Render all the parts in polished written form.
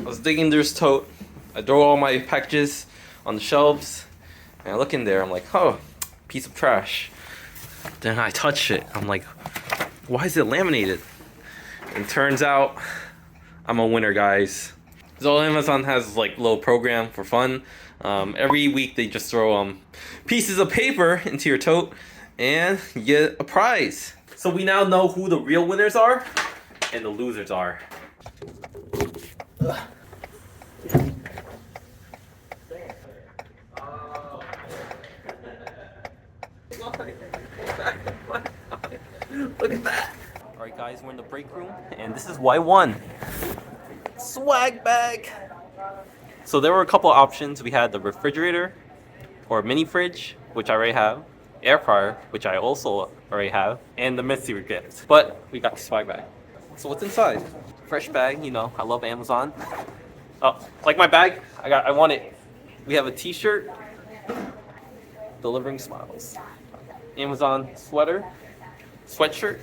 I was digging through this tote. I throw all my packages on the shelves, and I look in there. I'm like, oh, piece of trash. Then I touch it. I'm like, why is it laminated? And turns out, I'm a winner, guys. So Amazon has like a little program for fun. Every week they just throw pieces of paper into your tote, and you get a prize. So we now know who the real winners are and the losers are. Ugh. Look at that. Alright guys, we're in the break room and this is what I won. Swag bag. So there were a couple options. We had the refrigerator or mini fridge, which I already have, air fryer, which I also already have, and the mystery gift. But we got the swag bag. So what's inside? Fresh bag, you know, I love Amazon. Oh, like my bag, I want it. We have a t-shirt, delivering smiles. Amazon sweater, sweatshirt,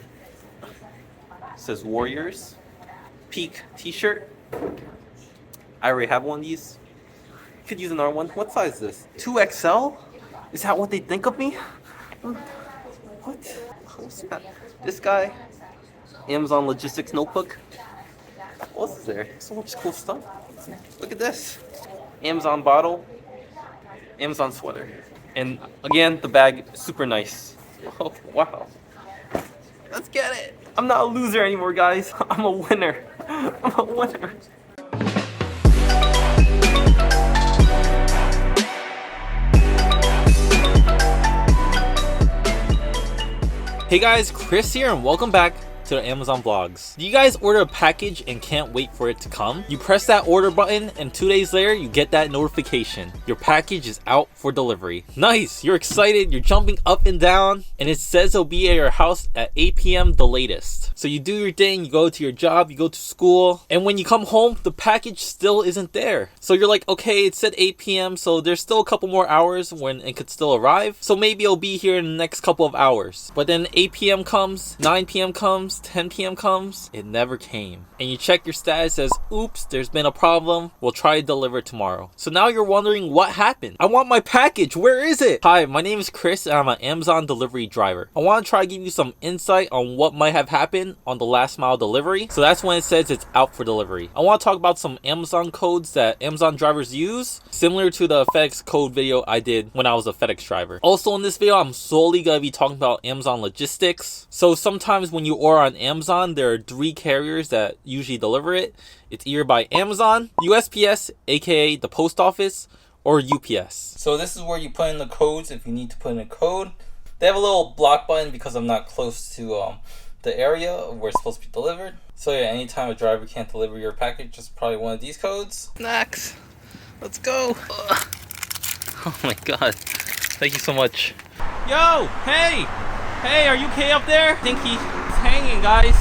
says Warriors. Peak t-shirt. I already have one of these. Could use another one. What size is this? 2XL? Is that what they think of me? What? What's that? This guy. Amazon logistics notebook. What else is there? So much cool stuff. Look at this. Amazon bottle. Amazon sweater. And again, the bag, super nice. Oh, wow. Let's get it. I'm not a loser anymore, guys. I'm a winner. I'm a winner. Hey guys, Chris here and welcome back to the Amazon vlogs. Do you guys order a package and can't wait for it to come? You press that order button and 2 days later you get that notification. Your package is out for delivery. Nice, you're excited, you're jumping up and down, and it says it'll be at your house at 8 p.m. the latest. So you do your thing, you go to your job, you go to school, and when you come home, the package still isn't there. So you're like, okay, it said 8 p.m. so there's still a couple more hours when it could still arrive. So maybe it'll be here in the next couple of hours. But then 8 p.m. comes, 9 p.m. comes, 10 p.m. comes, it never came. And you check your status, says, oops, there's been a problem. We'll try to deliver tomorrow. So now you're wondering what happened. I want my package. Where is it? Hi, my name is Chris and I'm an Amazon delivery driver. I want to try to give you some insight on what might have happened on the last mile delivery. So that's when it says it's out for delivery. I want to talk about some Amazon codes that Amazon drivers use, similar to the FedEx code video I did when I was a FedEx driver. Also in this video, I'm solely going to be talking about Amazon logistics. So sometimes when you order on Amazon, there are 3 carriers that usually deliver it. It's either by Amazon, USPS, aka the post office, or UPS. So this is where you put in the codes if you need to put in a code. They have a little block button because I'm not close to the area where it's supposed to be delivered. So yeah, anytime a driver can't deliver your package, just probably one of these codes. Next, let's go. Ugh. Oh my god, thank you so much. Yo, hey, are you okay up there? I think he's hanging, guys.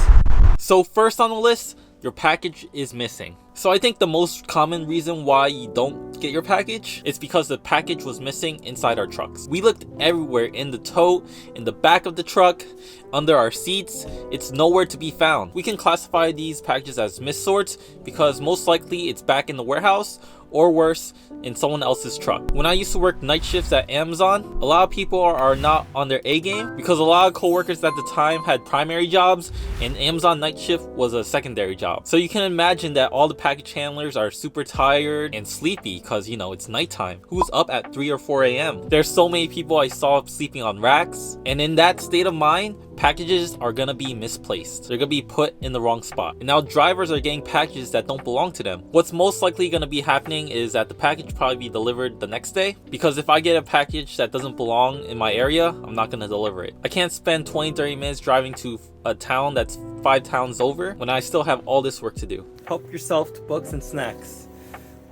So first on the list, your package is missing. So I think the most common reason why you don't get your package is because the package was missing inside our trucks. We looked everywhere, in the tote, in the back of the truck, under our seats. It's nowhere to be found. We can classify these packages as missorts because most likely it's back in the warehouse, or worse, in someone else's truck. When I used to work night shifts at Amazon, a lot of people are not on their A game because a lot of coworkers at the time had primary jobs and Amazon night shift was a secondary job. So you can imagine that all the package handlers are super tired and sleepy because, you know, it's nighttime. Who's up at 3 or 4 a.m.? There's so many people I saw sleeping on racks, and in that state of mind, packages are gonna be misplaced. They're gonna be put in the wrong spot. And now drivers are getting packages that don't belong to them. What's most likely gonna be happening is that the package probably be delivered the next day, because if I get a package that doesn't belong in my area, I'm not gonna deliver it. I can't spend 20-30 minutes driving to a town that's 5 towns over when I still have all this work to do. Help yourself to books and snacks.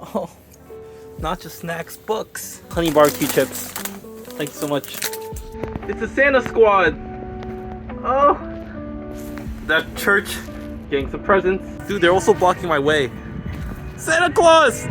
Oh, not just snacks, books. Honey barbecue chips. Thank you so much. It's the Santa Squad. Oh, that church getting some presents. Dude, they're also blocking my way. Santa Claus!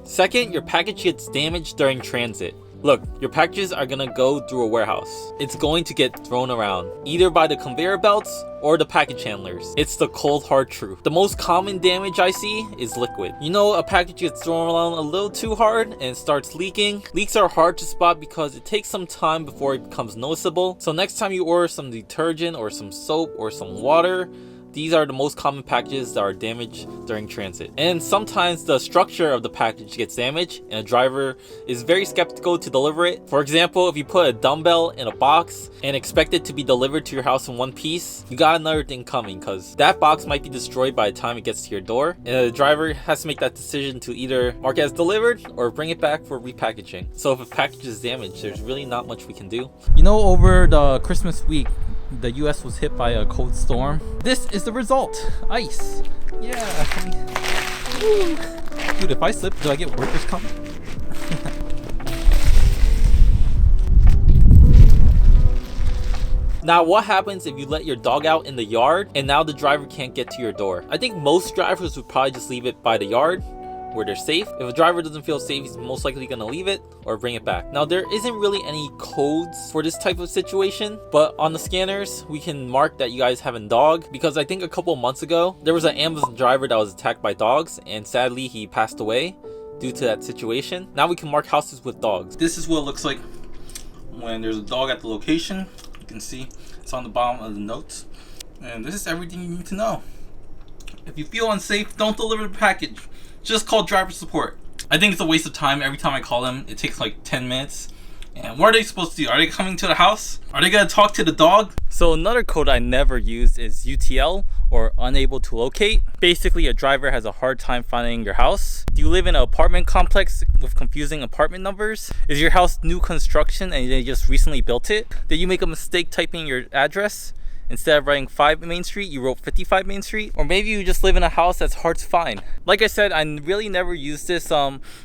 Second, your package gets damaged during transit. Look, your packages are gonna go through a warehouse. It's going to get thrown around, either by the conveyor belts or the package handlers. It's the cold hard truth. The most common damage I see is liquid. You know, a package gets thrown around a little too hard and it starts leaking. Leaks are hard to spot because it takes some time before it becomes noticeable. So next time you order some detergent or some soap or some water, these are the most common packages that are damaged during transit. And sometimes the structure of the package gets damaged and a driver is very skeptical to deliver it. For example, if you put a dumbbell in a box and expect it to be delivered to your house in one piece, you got another thing coming, because that box might be destroyed by the time it gets to your door. And the driver has to make that decision to either mark it as delivered or bring it back for repackaging. So if a package is damaged, there's really not much we can do. You know, over the Christmas week, the US was hit by a cold storm. This is the result. Ice. Yeah. Woo. Dude, if I slip, do I get workers' comp? Now, what happens if you let your dog out in the yard and now the driver can't get to your door? I think most drivers would probably just leave it by the yard where they're safe. If a driver doesn't feel safe, he's most likely gonna leave it or bring it back. Now, there isn't really any codes for this type of situation, but on the scanners, we can mark that you guys have a dog, because I think a couple months ago, there was an Amazon driver that was attacked by dogs, and sadly, he passed away due to that situation. Now we can mark houses with dogs. This is what it looks like when there's a dog at the location. You can see it's on the bottom of the notes. And this is everything you need to know. If you feel unsafe, don't deliver the package. Just call driver support. I think it's a waste of time. Every time I call them, it takes like 10 minutes. And what are they supposed to do? Are they coming to the house? Are they gonna talk to the dog? So another code I never use is UTL, or unable to locate. Basically, a driver has a hard time finding your house. Do you live in an apartment complex with confusing apartment numbers? Is your house new construction and they just recently built it? Did you make a mistake typing your address? Instead of writing 5 Main Street, you wrote 55 Main Street? Or maybe you just live in a house that's hard to find. Like I said, I really never use this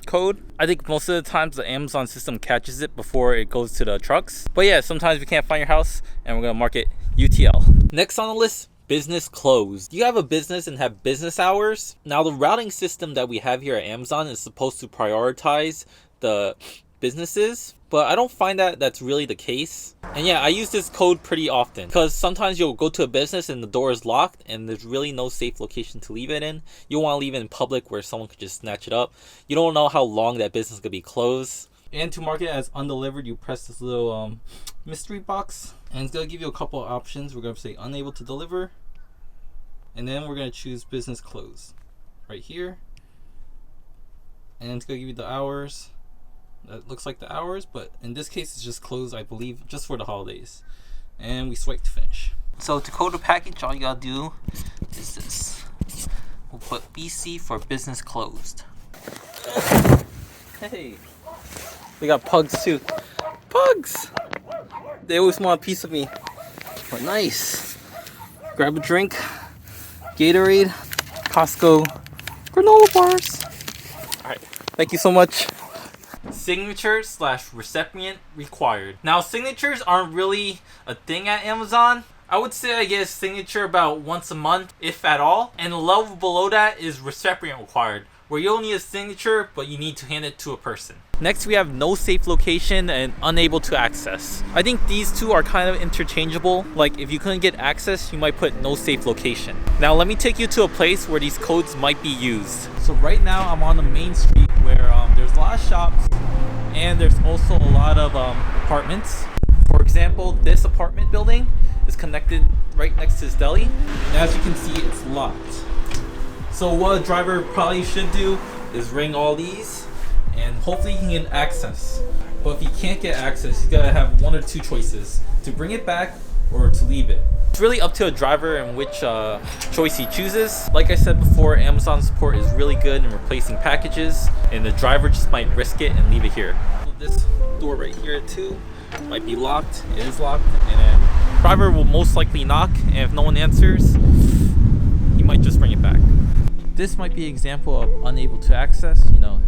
code. I think most of the times the Amazon system catches it before it goes to the trucks. But yeah, sometimes we can't find your house and we're gonna mark it UTL. Next on the list, business closed. You have a business and have business hours. Now, the routing system that we have here at Amazon is supposed to prioritize the businesses, but I don't find that that's really the case. And yeah, I use this code pretty often because sometimes you'll go to a business and the door is locked and there's really no safe location to leave it in. You don't want to leave it in public where someone could just snatch it up. You don't know how long that business could be closed. And to mark it as undelivered, you press this little mystery box, and it's gonna give you a couple of options. We're gonna say unable to deliver, and then we're gonna choose business closed right here, and it's gonna give you the hours. That looks like the hours, but in this case it's just closed, I believe, just for the holidays. And we swipe to finish. So to code a package, all you gotta do is this. We'll put BC for business closed. Hey, we got pugs too. Pugs! They always want a piece of me. But nice. Grab a drink, Gatorade, Costco, granola bars. Alright, thank you so much. Signature/recipient required. Now, signatures aren't really a thing at Amazon. I would say I get a signature about once a month, if at all. And the level below that is recipient required, where you don't need a signature, but you need to hand it to a person. Next, we have no safe location and unable to access. I think these two are kind of interchangeable. Like, if you couldn't get access, you might put no safe location. Now, let me take you to a place where these codes might be used. So right now, I'm on the main street where there's a lot of shops and there's also a lot of apartments. For example, this apartment building is connected right next to this deli. And as you can see, it's locked. So what a driver probably should do is ring all these and hopefully he can get access. But if he can't get access, he's gotta have one or two choices: to bring it back or to leave it. It's really up to a driver and which choice he chooses. Like I said before, Amazon support is really good in replacing packages, and the driver just might risk it and leave it here. So this door right here too might be locked. It is locked, and then driver will most likely knock, and if no one answers, he might just bring it back. This might be an example of unable to access. You know,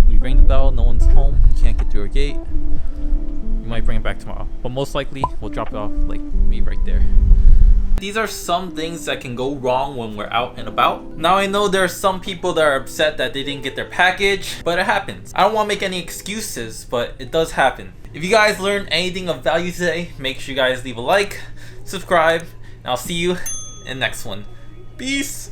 we ring the bell, no one's home, you can't get through a gate. You might bring it back tomorrow, but most likely we'll drop it off like maybe right there. These are some things that can go wrong when we're out and about. Now I know there are some people that are upset that they didn't get their package, but it happens. I don't want to make any excuses, but it does happen. If you guys learned anything of value today, make sure you guys leave a like, subscribe, and I'll see you in the next one. Peace!